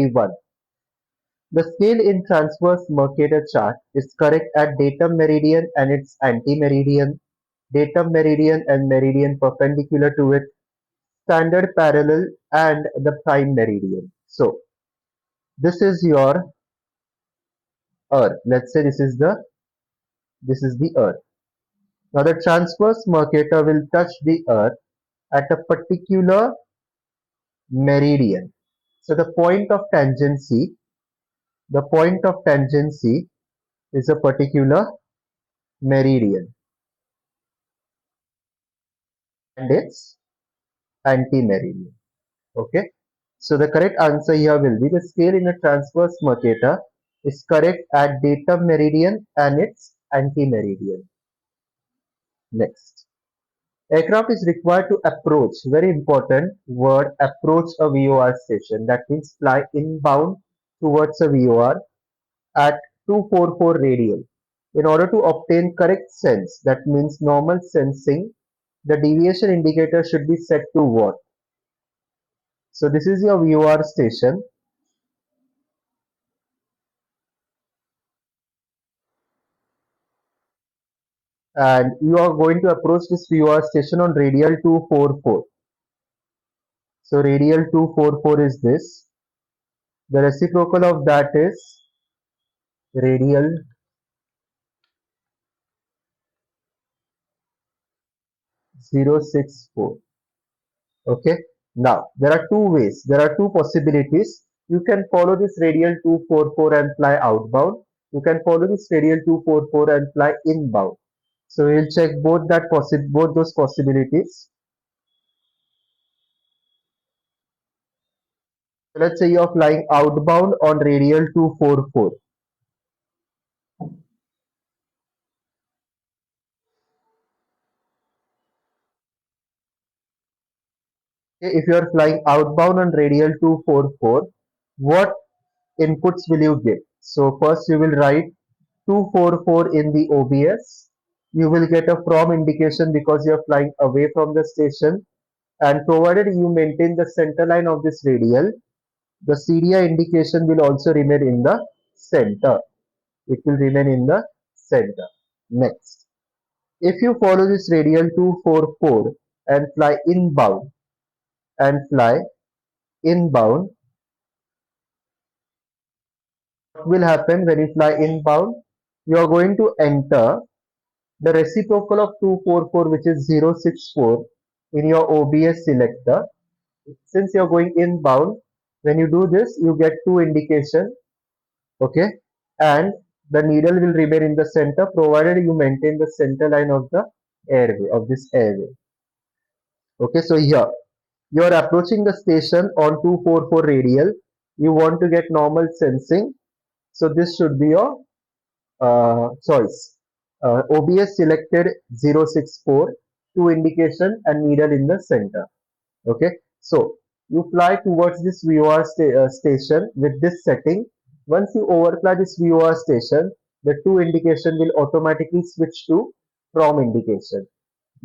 1. The scale in transverse Mercator chart is correct at datum meridian and its anti-meridian, datum meridian and meridian perpendicular to it, standard parallel and the prime meridian. So this is your Earth. Let's say this is the Earth. Now the transverse Mercator will touch the Earth at a particular meridian. So the point of tangency is a particular meridian and its anti-meridian. Okay. So the correct answer here will be the scale in a transverse Mercator is correct at datum meridian and its anti-meridian. Next. Aircraft is required to approach, very important word, approach a VOR station. That means fly inbound towards a VOR at 244 radial. In order to obtain correct sense, that means normal sensing, the deviation indicator should be set to what? So this is your VOR station, and you are going to approach this VOR station on radial 244. So radial 244 is this. The reciprocal of that is radial 064. Okay. Now there are two ways. There are two possibilities. You can follow this radial 244 and fly outbound. You can follow this radial 244 and fly inbound. So we'll check both those possibilities. So let's say you are flying outbound on radial 244. Okay, if you are flying outbound on radial 244, what inputs will you get? So first you will write 244 in the OBS. You will get a from indication because you are flying away from the station, and provided you maintain the center line of this radial, the CDI indication will also remain in the center. It will remain in the center. Next, if you follow this radial 244 and fly inbound, what will happen when you fly inbound? You are going to enter the reciprocal of 244, which is 064, in your OBS selector. Since you're going inbound, when you do this, you get two indication, okay, and the needle will remain in the center provided you maintain the center line of the airway, of this airway. Okay, so here you are approaching the station on 244 radial. You want to get normal sensing, so this should be your choice. OBS selected 064, two indication and needle in the center. Okay, so you fly towards this VOR station with this setting. Once you overfly this VOR station, the two indication will automatically switch to from indication.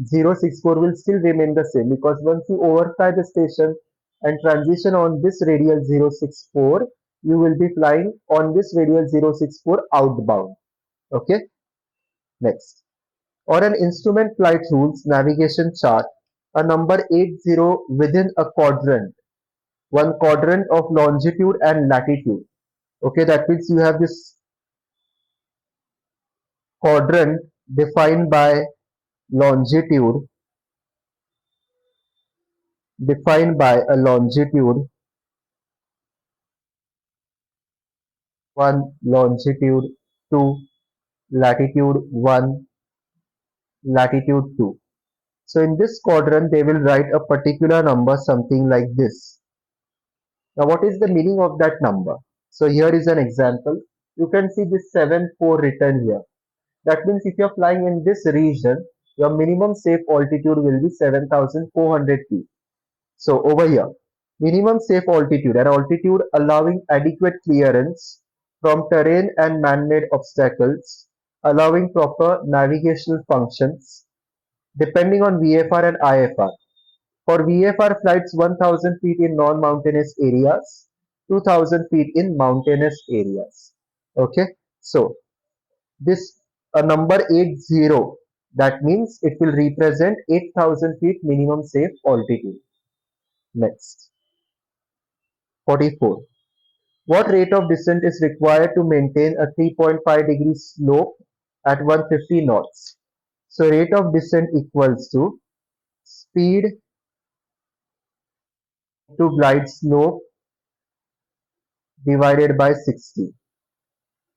064 will still remain the same because once you overfly the station and transition on this radial 064, you will be flying on this radial 064 outbound. Okay, next. On an instrument flight rules navigation chart, a number 80 within a quadrant, one quadrant of longitude and latitude. Okay, that means you have this quadrant defined by longitude, defined by a longitude 1, longitude 2, latitude 1, latitude 2. So in this quadrant, they will write a particular number, something like this. Now, what is the meaning of that number? So here is an example. You can see this 74 written here. That means if you're flying in this region, your minimum safe altitude will be 7,400 feet. So over here, minimum safe altitude, an altitude allowing adequate clearance from terrain and man-made obstacles, allowing proper navigational functions, depending on VFR and IFR. For VFR flights 1000 feet in non-mountainous areas, 2000 feet in mountainous areas. Okay, so this number 80, that means it will represent 8000 feet minimum safe altitude. Next, 44. What rate of descent is required to maintain a 3.5 degree slope at 150 knots? So rate of descent equals to speed to glide slope divided by 60.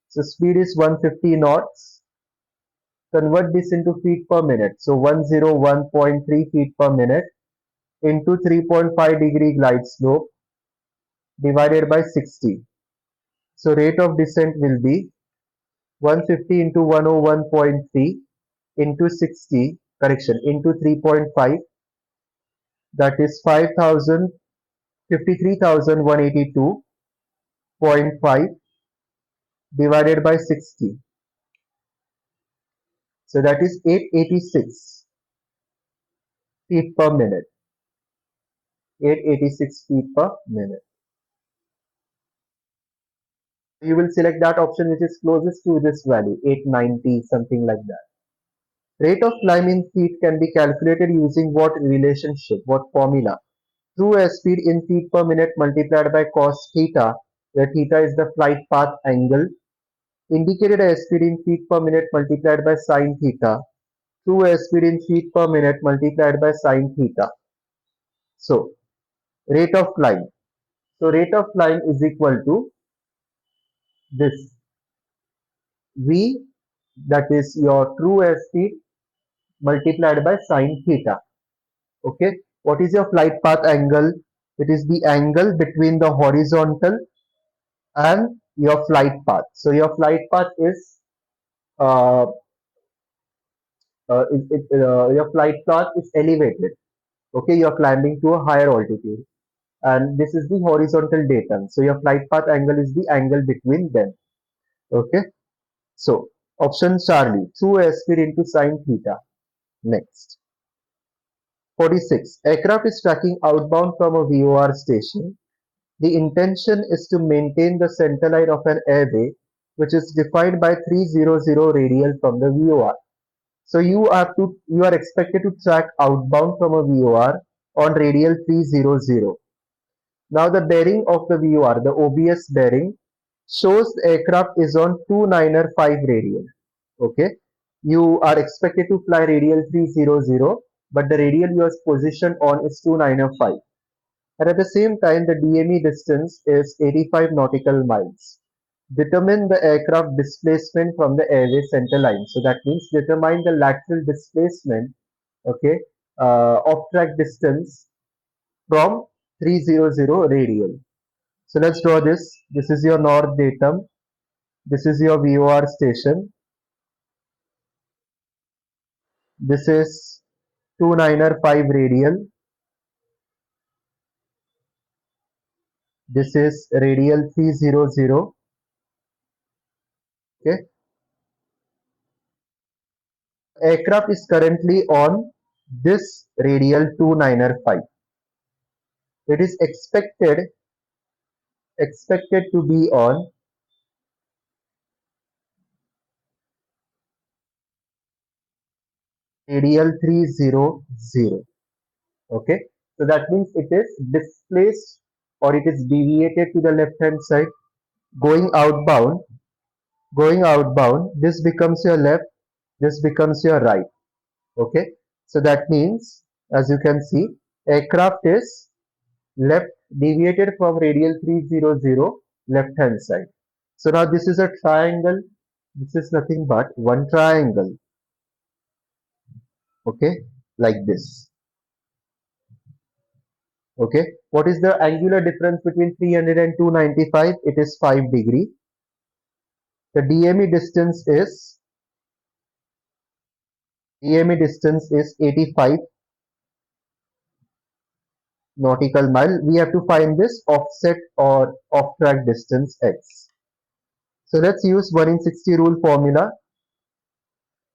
So speed is 150 knots. Convert this into feet per minute. So 101.3 feet per minute into 3.5 degree glide slope divided by 60. So rate of descent will be 150 into 101.3 into 60, correction, into 3.5, that is 5000, 53,182.5 divided by 60. So that is 886 feet per minute. 886 feet per minute. You will select that option which is closest to this value, 890, something like that. Rate of climb in feet can be calculated using what relationship, what formula? True airspeed in feet per minute multiplied by cos theta, where theta is the flight path angle. Indicated airspeed in feet per minute multiplied by sine theta. True airspeed in feet per minute multiplied by sine theta. So, rate of climb. So, rate of climb is equal to this V, that is your true airspeed multiplied by sine theta. Okay. What is your flight path angle? It is the angle between the horizontal and your flight path. So your flight path is uh, your flight path is elevated. Okay, you are climbing to a higher altitude, and this is the horizontal datum. So your flight path angle is the angle between them. Okay, so option Charlie, true airspeed into sine theta. Next, 46. Aircraft is tracking outbound from a VOR station. The intention is to maintain the center line of an airway, which is defined by 300 radial from the VOR. So you are expected to track outbound from a VOR on radial 300. Now the bearing of the VOR, the OBS bearing, shows the aircraft is on 295 radial. Okay, you are expected to fly radial 300, but the radial you are positioned on is 295. And at the same time, the DME distance is 85 nautical miles. Determine the aircraft displacement from the airway center line. So that means determine the lateral displacement, okay, off track distance from 300 radial. So let's draw this. This is your north datum. This is your VOR station. This is 295 radial. This is radial 300. Okay. Aircraft is currently on this radial 295. It is expected to be on radial 300. Okay, so that means it is displaced or it is deviated to the left hand side. Going outbound, this becomes your left, this becomes your right. Okay, so that means, as you can see, aircraft is left deviated from radial 300 left hand side. So now this is a triangle. This is nothing but one triangle. Okay, like this. Okay, what is the angular difference between 300 and 295? It is 5 degree. The DME distance is 85 nautical mile. We have to find this offset or off track distance x. So let's use 1 in 60 rule formula,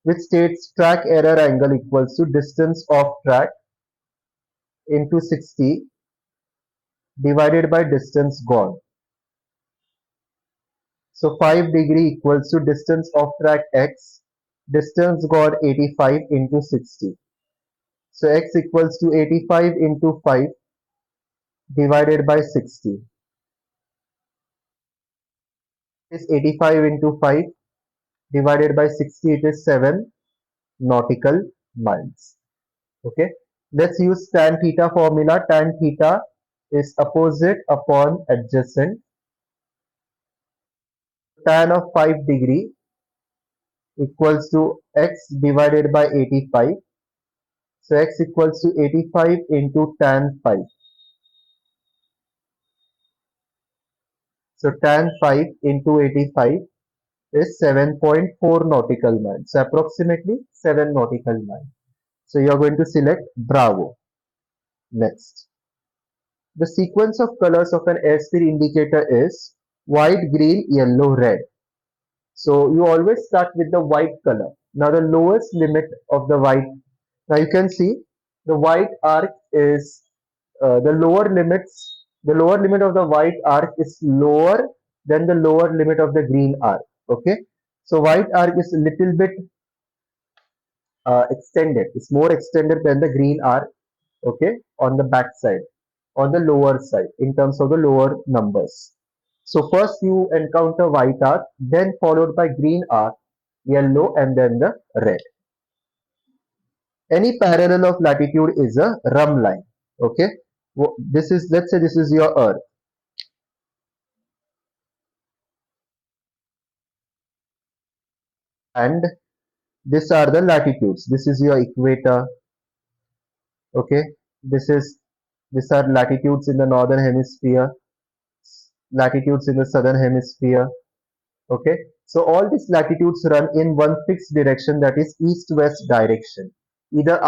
which states track error angle equals to distance off track into 60 divided by distance gone. So 5 degree equals to distance of track x. Distance got 85 into 60. So x equals to 85 into 5 divided by 60. Is 85 into 5 divided by 60, it is 7 nautical miles. Okay. Let's use tan theta formula. Tan theta is opposite upon adjacent. Tan of 5 degree equals to x divided by 85. So x equals to 85 into tan 5. So tan 5 into 85 is 7.4 nautical miles. So approximately 7 nautical miles. So you are going to select Bravo. Next. The sequence of colors of an airspeed indicator is white, green, yellow, red. So you always start with the white color. Now the lowest limit of the white, now you can see the white arc is the lower limit of the white arc is lower than the lower limit of the green arc. Okay. So white arc is a little bit extended. It's more extended than the green arc. Okay. On the back side, on the lower side in terms of the lower numbers. So first you encounter white arc, then followed by green arc, yellow, and then the red. Any parallel of latitude is a rum line. Okay. This is, let's say this is your earth, and these are the latitudes. This is your equator. Okay. This is, these are latitudes in the northern hemisphere, latitudes in the southern hemisphere. Okay. So all these latitudes run in one fixed direction, that is east west direction, either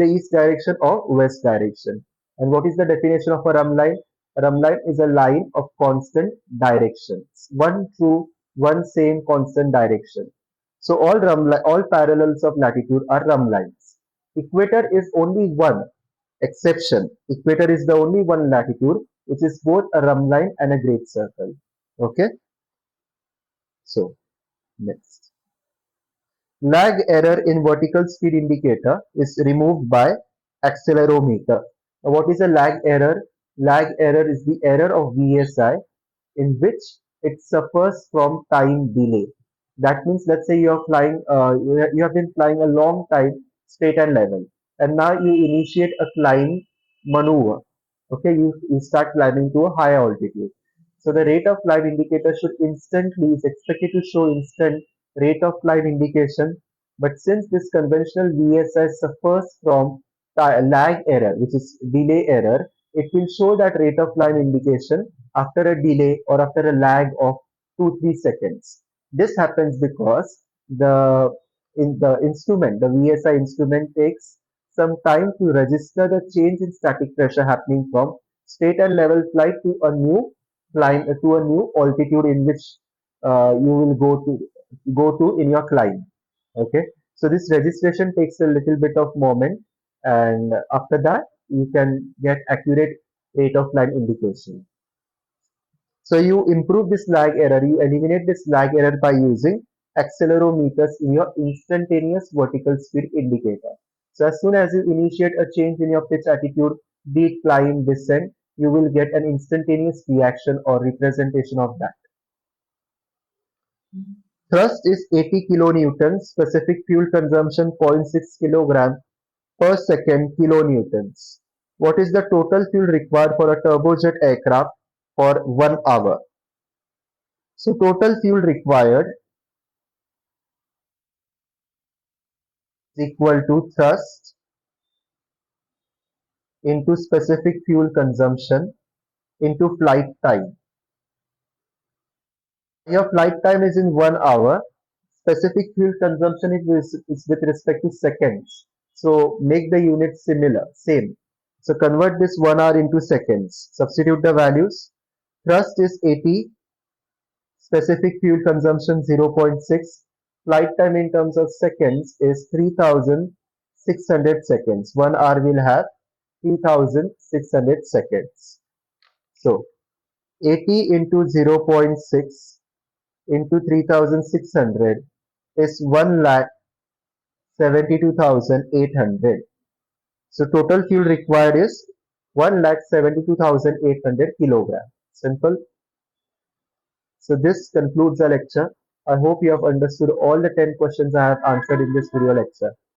east direction or west direction. And what is the definition of a rum line? A rum line is a line of constant direction, one true, one same constant direction. So all parallels of latitude are rum lines. Equator is only one exception. Equator is the only one latitude which is both a rum line and a great circle. Okay. So next, lag error in vertical speed indicator is removed by accelerometer. Now, what is a lag error? Lag error is the error of VSI in which it suffers from time delay. That means, let's say you are flying, you have been flying a long time straight and level, and now you initiate a climb maneuver. Okay, you start climbing to a higher altitude. So the rate of climb indicator should instantly is expected to show instant rate of climb indication, but since this conventional VSI suffers from lag error, which is delay error, it will show that rate of climb indication after a delay or after a lag of 2-3 seconds. This happens because the instrument, the VSI instrument, takes some time to register the change in static pressure happening from straight and level flight to a new climb, to a new altitude in which you will go to in your climb. Okay, so this registration takes a little bit of moment, and after that you can get accurate rate of climb indication. So you improve this lag error, you eliminate this lag error by using accelerometers in your instantaneous vertical speed indicator. So as soon as you initiate a change in your pitch attitude, be it climb, descent, you will get an instantaneous reaction or representation of that. Thrust is 80 kilonewtons, specific fuel consumption 0.6 kilogram per second kilonewtons. What is the total fuel required for a turbojet aircraft for 1 hour? So total fuel required is equal to thrust into specific fuel consumption into flight time. Your flight time is in 1 hour. Specific fuel consumption is with respect to seconds. So make the units similar, same. So convert this 1 hour into seconds. Substitute the values. Thrust is 80, specific fuel consumption 0.6. Flight time in terms of seconds is 3600 seconds. 1 hour will have 3600 seconds. So 80 into 0.6 into 3600 is 1,72,800. So total fuel required is 1,72,800 kilograms. Simple. So this concludes our lecture. I hope you have understood all the 10 questions I have answered in this video lecture.